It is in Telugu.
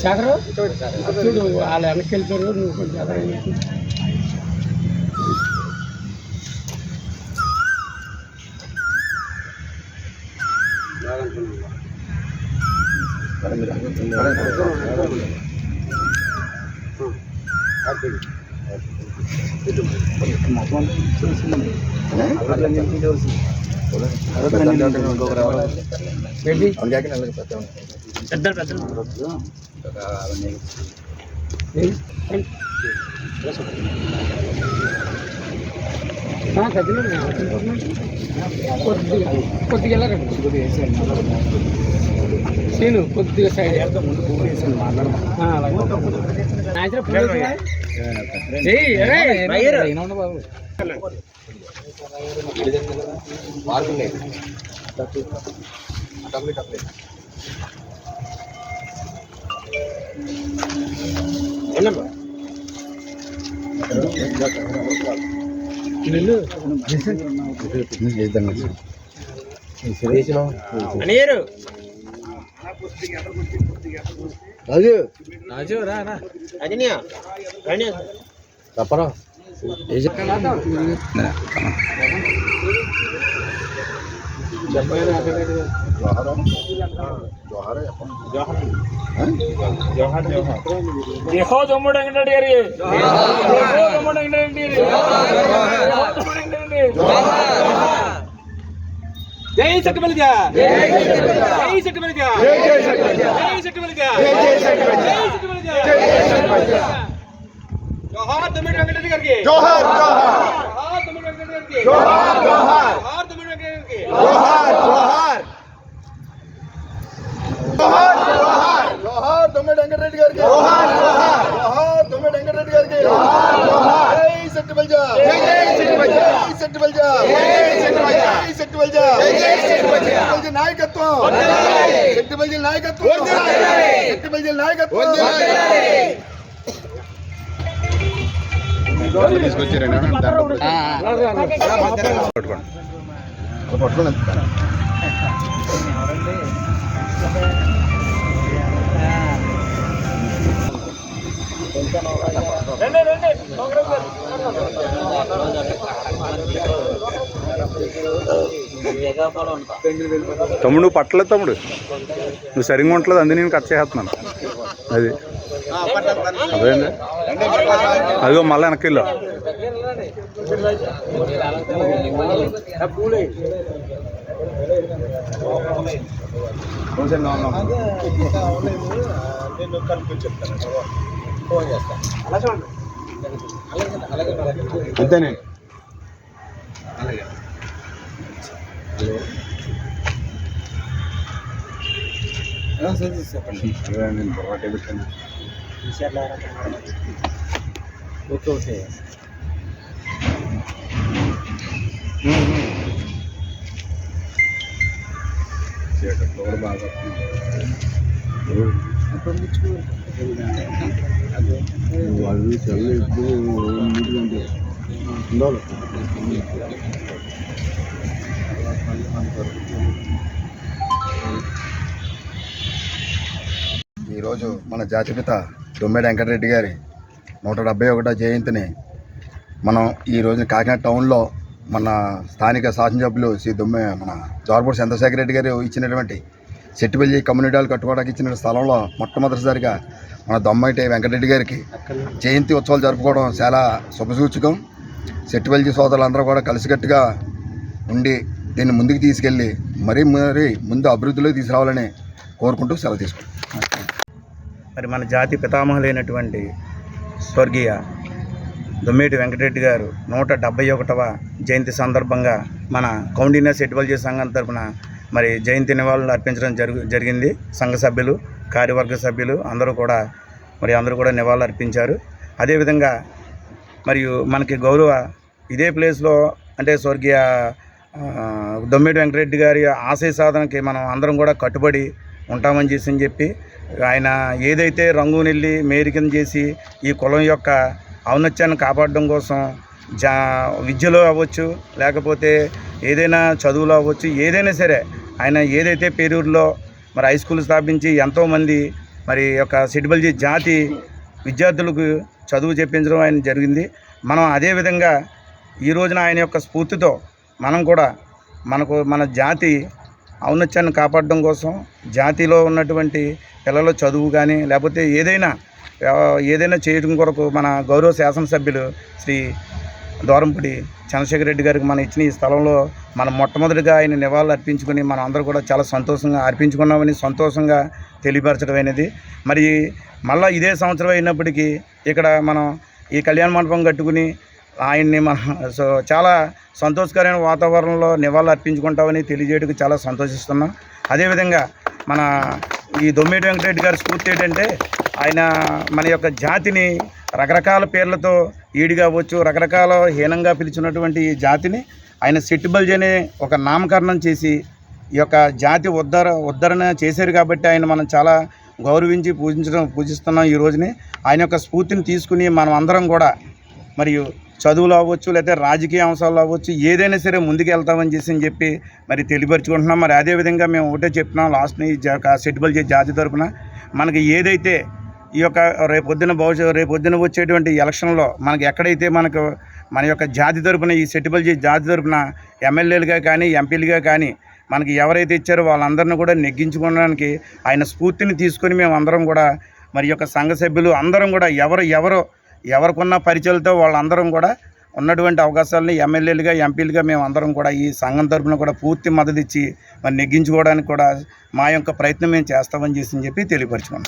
చదరు చూడు వాళ్ళు వెనక్కి వెళ్ళిపోయారు, నువ్వు కొంచెం చదరం. కొద్దిగా సీను కొద్దిగా సైడ్ తప్పరా జై సట్టుబలిజ, జై సట్టుబలిజ, జై సట్టుబలిజ, జై సట్టుబలిజ, జోహార్ దమ్మిడి వెంకటరెడ్డి గారికి, జోహార్ జోహార్ దమ్మిడి వెంకటరెడ్డి గారికి, జోహార్ జోహార్ దమ్మిడి వెంకటరెడ్డి గారికి, జోహార్ జోహార్ జోహార్ జోహార్ దమ్మిడి వెంకటరెడ్డి గారికి, జోహార్ జోహార్ దమ్మిడి వెంకటరెడ్డి గారికి, జోహార్ జోహార్ జై సట్టుబలిజ, జై సట్టుబలిజ, జై సట్టుబలిజ, జై సట్టుబలిజ, జై సట్టుబలిజ, జై సట్టుబలిజ నాయకత్వం, సట్టుబలిజ నాయకత్వం, సట్టుబలిజ నాయకత్వం తీసుకొచ్చారండి. తమ్ముడు పట్టలేదు, తమ్ముడు నువ్వు సరిగ్గా ఉండలేదు, అందుకే నేను కట్ చేస్తున్నాను. అది అదేండి, అదిగో మళ్ళీ వెనక్కి వెళ్ళా. అంతేనే చెప్పండి. ఓకే కూడా బాగా వాళ్ళు చల్ల ఎప్పుడు ఉండాలి. ఈరోజు మన జాతిపిత దొమ్మిడి వెంకటరెడ్డి గారి 171వ జయంతిని మనం ఈ రోజున కాకినాడ టౌన్లో మన స్థానిక శాసనసభ్యులు మన జోర్పూడి చంద్రశేఖర్ రెడ్డి గారు ఇచ్చినటువంటి సెట్టిపల్లి కమ్యూనిటీ హాల్ కట్టుకోవడానికి ఇచ్చిన స్థలంలో మొట్టమొదటిసారిగా మన దొమ్మిడి వెంకటరెడ్డి గారికి జయంతి ఉత్సవాలు జరుపుకోవడం చాలా శుభసూచకం. సెట్టిపల్లి సోదరులందరూ కూడా కలిసికట్టుగా ఉండి దీన్ని ముందుకు తీసుకెళ్ళి మరీ ముందు అభివృద్ధిలోకి తీసుకురావాలని కోరుకుంటూ సెలవు తీసుకుంటాం. మరి మన జాతి పితామహులైనటువంటి స్వర్గీయ దొమ్మిడి వెంకటరెడ్డి గారు 171వ జయంతి సందర్భంగా మన కౌండిన్య సెట్టిపల్లి సంఘం తరఫున మరి జయంతి నివాళులు అర్పించడం జరిగింది. సంఘ సభ్యులు, కార్యవర్గ సభ్యులు అందరూ కూడా నివాళులు అర్పించారు. అదేవిధంగా మరియు మనకి గౌరవ ఇదే ప్లేస్లో అంటే స్వర్గీయ దొమ్మిడి వెంకటరెడ్డి గారి ఆశయ సాధనకి మనం అందరం కూడా కట్టుబడి ఉంటామని చెప్పి ఆయన ఏదైతే రంగునెల్లి మేరికం చేసి ఈ కులం యొక్క ఔన్నత్యాన్ని కాపాడడం కోసం విద్యలో అవ్వచ్చు, లేకపోతే ఏదైనా చదువులో అవ్వచ్చు, ఏదైనా సరే ఆయన ఏదైతే పేరూరులో మరి హై స్కూల్ స్థాపించి ఎంతోమంది మరి యొక్క షెడ్యూల్ జాతి విద్యార్థులకు చదువు చెప్పించడం ఆయన జరిగింది. మనం అదేవిధంగా ఈ రోజున ఆయన యొక్క స్ఫూర్తితో మనం కూడా మన జాతి ఔన్నత్యాన్ని కాపాడడం కోసం జాతిలో ఉన్నటువంటి పిల్లల చదువు కానీ లేకపోతే ఏదైనా చేయడం కొరకు మన గౌరవ శాసనసభ్యులు శ్రీ దూరంపూడి చంద్రశేఖర్ రెడ్డి గారికి మనం ఇచ్చిన ఈ స్థలంలో మనం మొట్టమొదటిగా ఆయన నివాళులు అర్పించుకొని మనం అందరూ కూడా చాలా సంతోషంగా అర్పించుకున్నామని సంతోషంగా తెలియపరచడం అనేది. మరి మళ్ళీ ఇదే సంవత్సరం అయినప్పటికీ ఇక్కడ మనం ఈ కళ్యాణ మండపం కట్టుకుని ఆయన్ని చాలా సంతోషకరమైన వాతావరణంలో నివాళులు అర్పించుకుంటామని తెలియజేయడానికి చాలా సంతోషిస్తున్నాం. అదేవిధంగా మన ఈ దొమ్మేటి వెంకటరెడ్డి గారి స్ఫూర్తి ఏంటంటే ఆయన మన యొక్క జాతిని రకరకాల పేర్లతో ఈడిగా అవ్వచ్చు, రకరకాల హీనంగా పిలిచినటువంటి ఈ జాతిని ఆయన సెట్టిబల్జ్ అనే ఒక నామకరణం చేసి ఈ యొక్క జాతి ఉద్ధరణ చేశారు. కాబట్టి ఆయన మనం చాలా గౌరవించి పూజిస్తున్నాం. ఈ రోజుని ఆయన యొక్క స్ఫూర్తిని తీసుకుని మనం అందరం కూడా మరియు చదువులు అవ్వచ్చు, లేకపోతే రాజకీయ అంశాలు అవ్వచ్చు, ఏదైనా సరే ముందుకు వెళ్తామని చెప్పి మరి తెలియపరుచుకుంటున్నాం. మరి అదేవిధంగా మేము ఒకటే చెప్తున్నాం లాస్ట్ని షెడ్యూల్ జాతి తరపున మనకి ఏదైతే ఈ యొక్క రేపొద్దున వచ్చేటువంటి ఎలక్షన్లో మనకి ఎక్కడైతే మన యొక్క జాతి తరపున ఈ షెడ్యూల్ జాతి తరపున ఎమ్మెల్యేలుగా కానీ ఎంపీలుగా కానీ మనకి ఎవరైతే ఇచ్చారో వాళ్ళందరినీ కూడా నెగ్గించుకోవడానికి ఆయన స్ఫూర్తిని తీసుకొని మేము అందరం కూడా మరి యొక్క సంఘ సభ్యులు అందరం కూడా ఎవరికున్న పరిచయాలతో వాళ్ళందరం కూడా ఉన్నటువంటి అవకాశాలని ఎమ్మెల్యేలుగా ఎంపీలుగా మేము అందరం కూడా ఈ సంఘం తరపున కూడా పూర్తి మద్దతు ఇచ్చి మరి నెగ్గించుకోవడానికి కూడా మా యొక్క ప్రయత్నం మేము చేస్తామని చెప్పి తెలియపరచుకున్నాం.